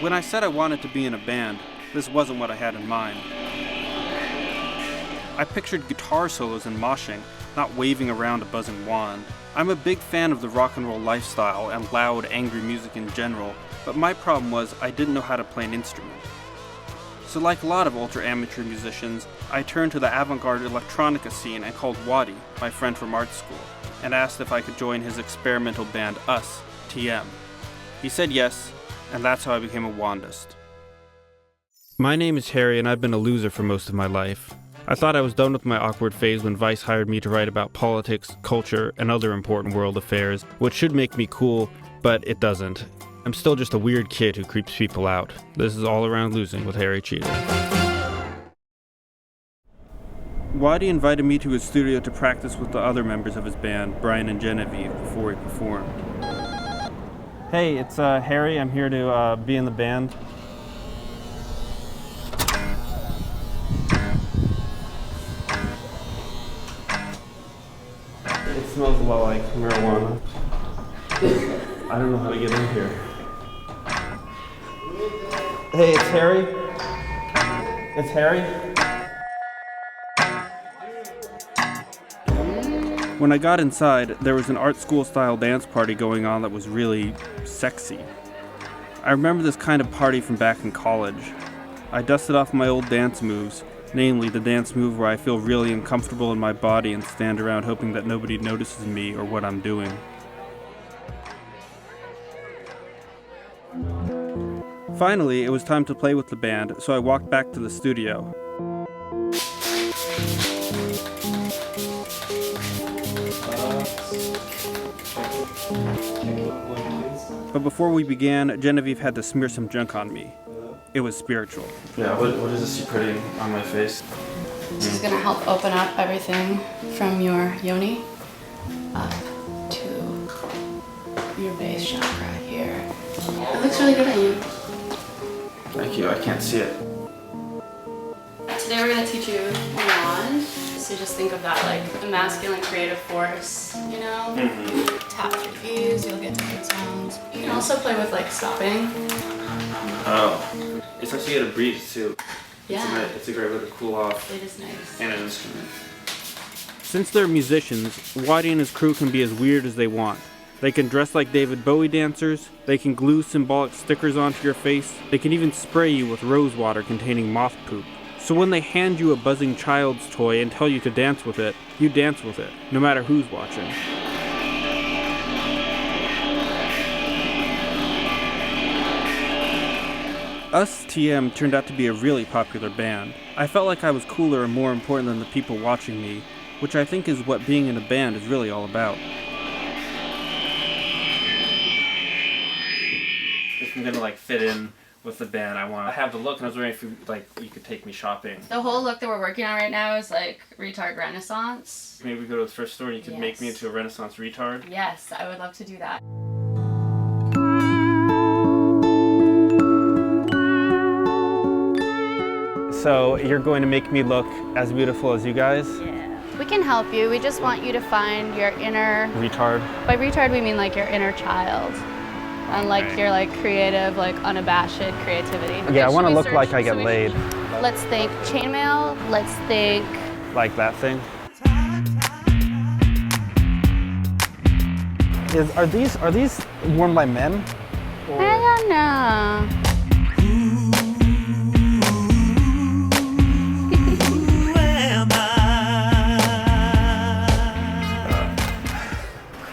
When I said I wanted to be in a band, this wasn't what I had in mind. I pictured guitar solos and moshing, not waving around a buzzing wand. I'm a big fan of the rock and roll lifestyle and loud, angry music in general, but my problem was I didn't know how to play an instrument. So like a lot of ultra-amateur musicians, I turned to the avant-garde electronica scene and called Wadi, my friend from art school, and asked if I could join his experimental band Us, TM. He said yes, and that's how I became a wandist. My name is Harry, and I've been a loser for most of my life. I thought I was done with my awkward phase when Vice hired me to write about politics, culture, and other important world affairs, which should make me cool, but it doesn't. I'm still just a weird kid who creeps people out. This is All Around Losing with Harry Cheater. Wadi invited me to his studio to practice with the other members of his band, Brian and Genevieve, before he performed. Hey, it's Harry. I'm here to be in the band. It smells a lot like marijuana. I don't know how to get in here. Hey, it's Harry. It's Harry. When I got inside, there was an art school style dance party going on that was really sexy. I remember this kind of party from back in college. I dusted off my old dance moves, namely the dance move where I feel really uncomfortable in my body and stand around hoping that nobody notices me or what I'm doing. Finally, it was time to play with the band, so I walked back to the studio. But before we began, Genevieve had to smear some junk on me. It was spiritual. Yeah, what is this you're putting on my face? This is gonna help open up everything from your yoni up to your base chakra here. It looks really good on you. Thank you, I can't see it. Today we're gonna teach you wand. So just think of that like a masculine creative force, you know? Mm-hmm. Tap 3 keys, you'll get different sounds. You can also play with like stopping. Oh. It's nice to get a breeze too. Yeah. It's a great way to cool off. It is nice. And an instrument. Since they're musicians, Wadi and his crew can be as weird as they want. They can dress like David Bowie dancers, they can glue symbolic stickers onto your face, they can even spray you with rose water containing moth poop. So when they hand you a buzzing child's toy and tell you to dance with it, you dance with it, no matter who's watching. Us TM turned out to be a really popular band. I felt like I was cooler and more important than the people watching me, which I think is what being in a band is really all about. If I'm gonna fit in with the band, I have the look, and I was wondering if you could take me shopping. The whole look that we're working on right now is retard Renaissance. Maybe we go to the thrift store and you could make me into a Renaissance retard. Yes, I would love to do that. So you're going to make me look as beautiful as you guys? Yeah. We can help you. We just want you to find your inner... Retard? By retard, we mean your inner child. And your creative, unabashed creativity. Okay, Yeah, I want to look like I get laid. Let's think chainmail. Let's think... Like that thing? Are these worn by men? Or... I don't know.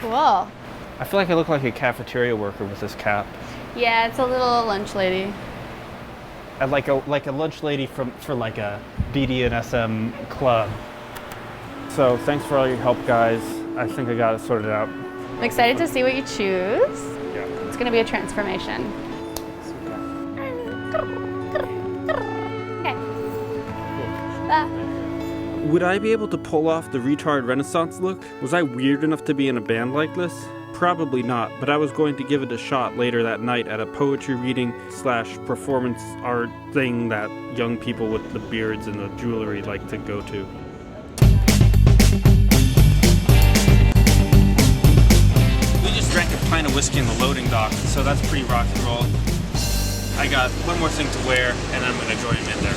Cool. I feel like I look like a cafeteria worker with this cap. Yeah, it's a little lunch lady. And like a lunch lady for a BD&SM club. So thanks for all your help, guys. I think I got it sorted out. I'm excited to see what you choose. Yeah. It's gonna be a transformation. Okay. Would I be able to pull off the retard Renaissance look? Was I weird enough to be in a band like this? Probably not, but I was going to give it a shot later that night at a poetry reading / performance art thing that young people with the beards and the jewelry like to go to. We just drank a pint of whiskey in the loading dock, so that's pretty rock and roll. I got one more thing to wear, and I'm gonna join him in there.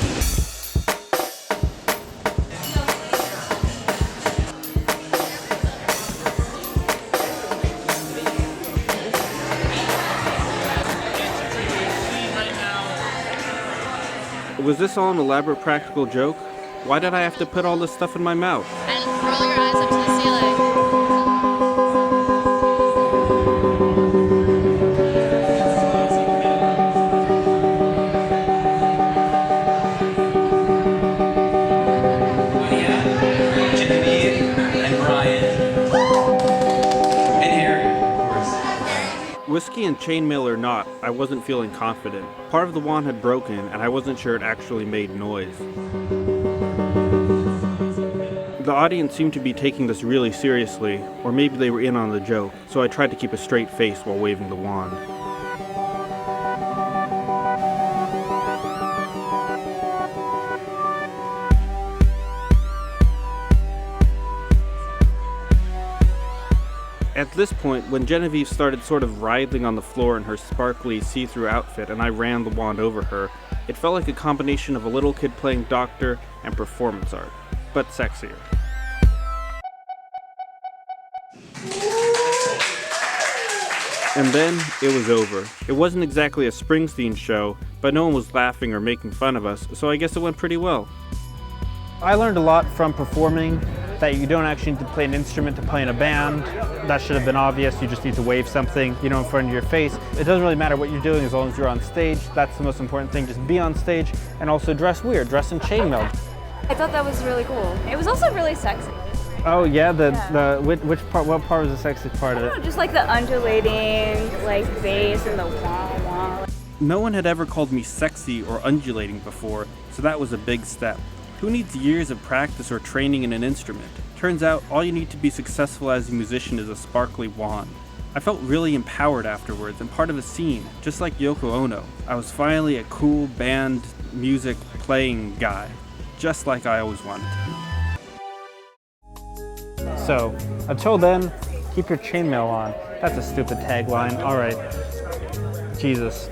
Was this all an elaborate practical joke? Why did I have to put all this stuff in my mouth? And roll your eyes up to the ceiling. Whiskey and chainmail or not, I wasn't feeling confident. Part of the wand had broken, and I wasn't sure it actually made noise. The audience seemed to be taking this really seriously, or maybe they were in on the joke, so I tried to keep a straight face while waving the wand. At this point, when Genevieve started sort of writhing on the floor in her sparkly see-through outfit and I ran the wand over her, it felt like a combination of a little kid playing doctor and performance art, but sexier. And then it was over. It wasn't exactly a Springsteen show, but no one was laughing or making fun of us, so I guess it went pretty well. I learned a lot from performing, that you don't actually need to play an instrument to play in a band. That should have been obvious. You just need to wave something, in front of your face. It doesn't really matter what you're doing as long as you're on stage. That's the most important thing. Just be on stage and also dress weird, dress in chainmail. I thought that was really cool. It was also really sexy. Oh yeah, which part? What part was the sexiest part of it? Just like the undulating, bass and the wah wah. No one had ever called me sexy or undulating before, so that was a big step. Who needs years of practice or training in an instrument? Turns out all you need to be successful as a musician is a sparkly wand. I felt really empowered afterwards and part of a scene, just like Yoko Ono. I was finally a cool band music playing guy, just like I always wanted to. So, until then, keep your chainmail on. That's a stupid tagline. All right. Jesus.